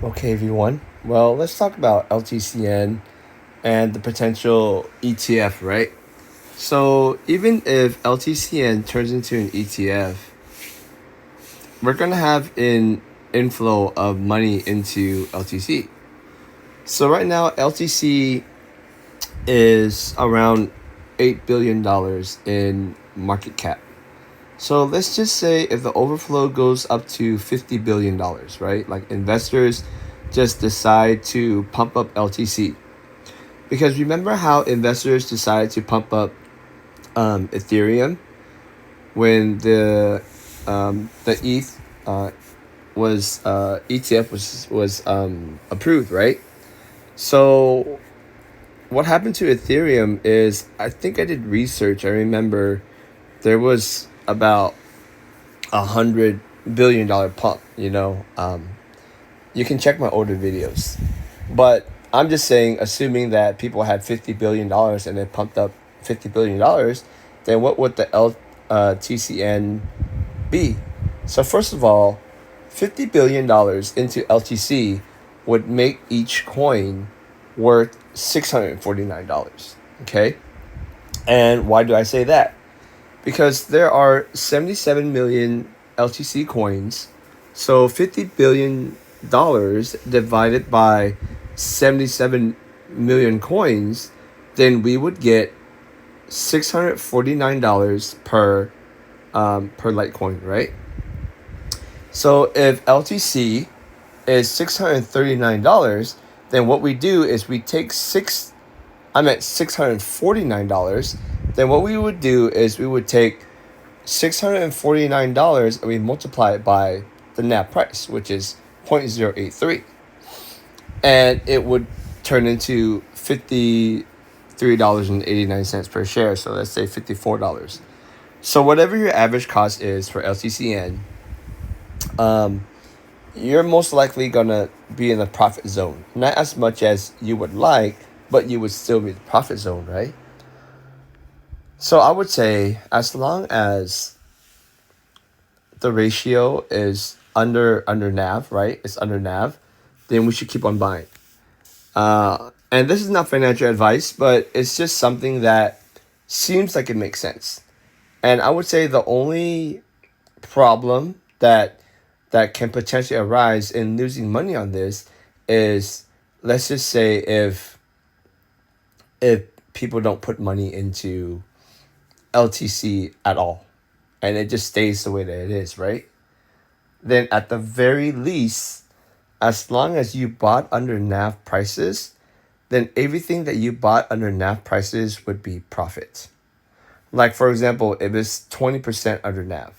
Okay, everyone. Well, let's talk about LTCN and the potential ETF, right? So, even if LTCN turns into an ETF, we're going to have an inflow of money into LTC. So, right now, LTC is around $8 billion in market cap. So, let's just say if the overflow goes up to $50 billion, right? Like investors just decide to pump up LTC. Because remember how investors decided to pump up Ethereum when the ETH was ETF was approved, right? So what happened to Ethereum is I think I did research. I remember there was about $100 billion pump. You can check my older videos, but I'm just saying, assuming that people had $50 billion and they pumped up $50 billion, then what would the LTCN be? So first of all, $50 billion into LTC would make each coin worth $649. Okay, and why do I say that? Because there are 77 million LTC coins, so $50 billion divided by 77 million coins, then we would get $649 per Litecoin, right? So if LTC is $639, then what we do is we take $649. Then what we would do is we would take $649 and we multiply it by the NAV price, which is 0.083, and it would turn into $53.89 per share. So let's say $54. So whatever your average cost is for LTCN, you're most likely gonna be in the profit zone. Not as much as you would like, but you would still be in the profit zone, right? So I would say as long as the ratio is under NAV, right? It's under NAV, then we should keep on buying. And this is not financial advice, but it's just something that seems like it makes sense. And I would say the only problem that can potentially arise in losing money on this is, let's just say if people don't put money into LTC at all and it just stays the way that it is, right? Then at the very least, as long as you bought under NAV prices, then everything that you bought under NAV prices would be profit. Like, for example, if it's 20% under NAV,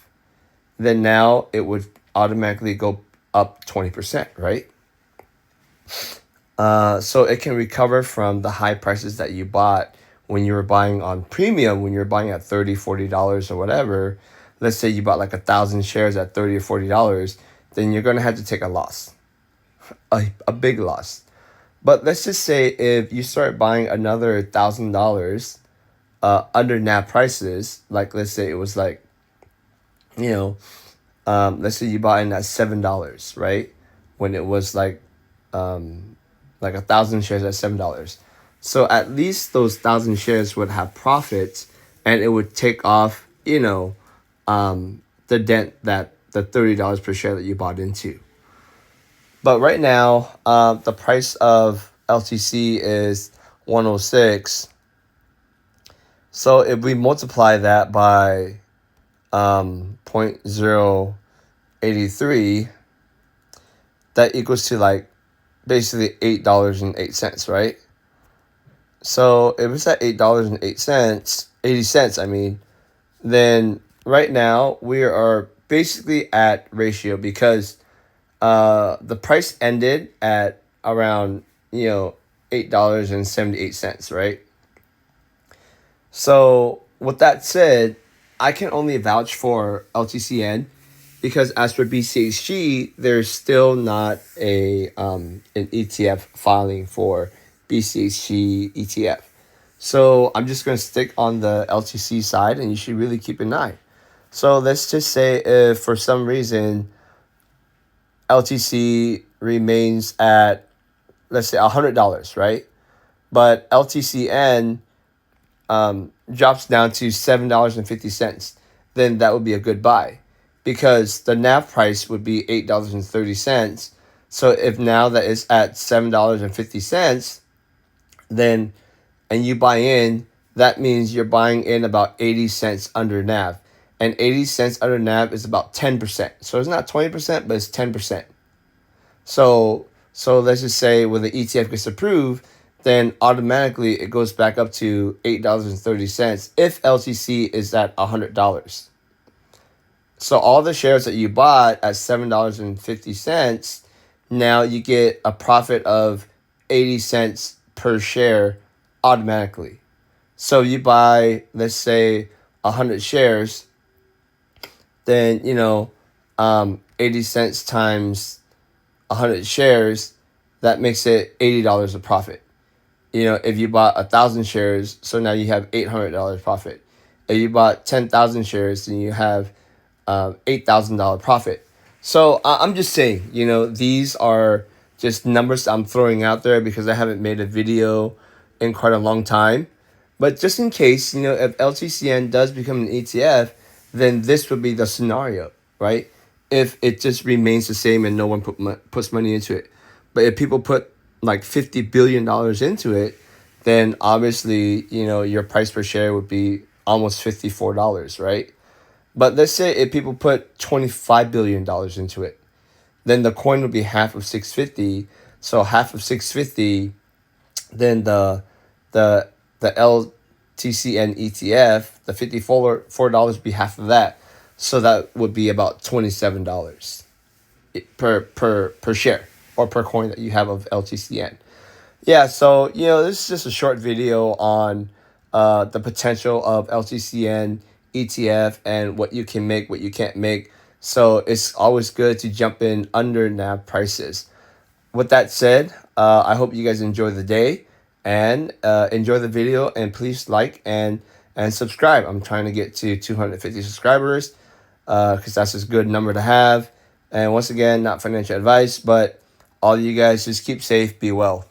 then now it would automatically go up 20%, right? So it can recover from the high prices that you bought when you were buying on premium, when you're buying at $30, $40 or whatever. Let's say you bought like 1,000 shares at $30 or $40, then you're going to have to take a loss, a big loss. But let's just say if you start buying another $1,000 under NAV prices, like let's say it was like, you know, let's say you bought in at $7, right? When it was like 1,000 shares at $7. So at least those 1,000 shares would have profits, and it would take off, the dent that the $30 per share that you bought into. But right now, the price of LTC is 106. So if we multiply that by 0.083, that equals to like basically $8.08, right? So if it's at $8.08, 80 cents, I mean, then right now we are basically at ratio because the price ended at around, $8.78, right? So with that said, I can only vouch for LTCN because as for BCHG, there's still not an ETF filing for BCHG ETF. So I'm just going to stick on the LTC side, and you should really keep an eye. So let's just say if for some reason LTC remains at, let's say, $100, right? But LTCN drops down to $7.50, then that would be a good buy, because the NAV price would be $8.30. So if now that it's at $7.50, then and you buy in, that means you're buying in about 80 cents under NAV. And 80 cents under NAV is about 10%. So it's not 20%, but it's 10%. So let's just say when the ETF gets approved, then automatically it goes back up to $8.30 if LTC is at $100. So all the shares that you bought at $7.50, now you get a profit of 80 cents per share automatically. So you buy, let's say, 100 shares, then 80 cents times 100 shares, that makes it $80 of profit. If you bought 1,000 shares, so now you have $800 profit. If you bought 10,000 shares, then you have $8,000 profit. So I'm just saying, these are just numbers I'm throwing out there because I haven't made a video in quite a long time. But just in case, if LTCN does become an ETF, then this would be the scenario, right? If it just remains the same and no one puts money into it. But if people put like $50 billion into it, then obviously, your price per share would be almost $54, right? But let's say if people put $25 billion into it, then the coin would be half of 650. So half of 650, then the LTCN ETF, the $54 would be half of that. So that would be about $27 per share or per coin that you have of LTCN. Yeah, so this is just a short video on the potential of LTCN ETF and what you can make, what you can't make. So it's always good to jump in under NAV prices. With that said, I hope you guys enjoy the day and enjoy the video, and please like and subscribe. I'm trying to get to 250 subscribers because that's a good number to have. And once again, not financial advice, but all you guys just keep safe, be well.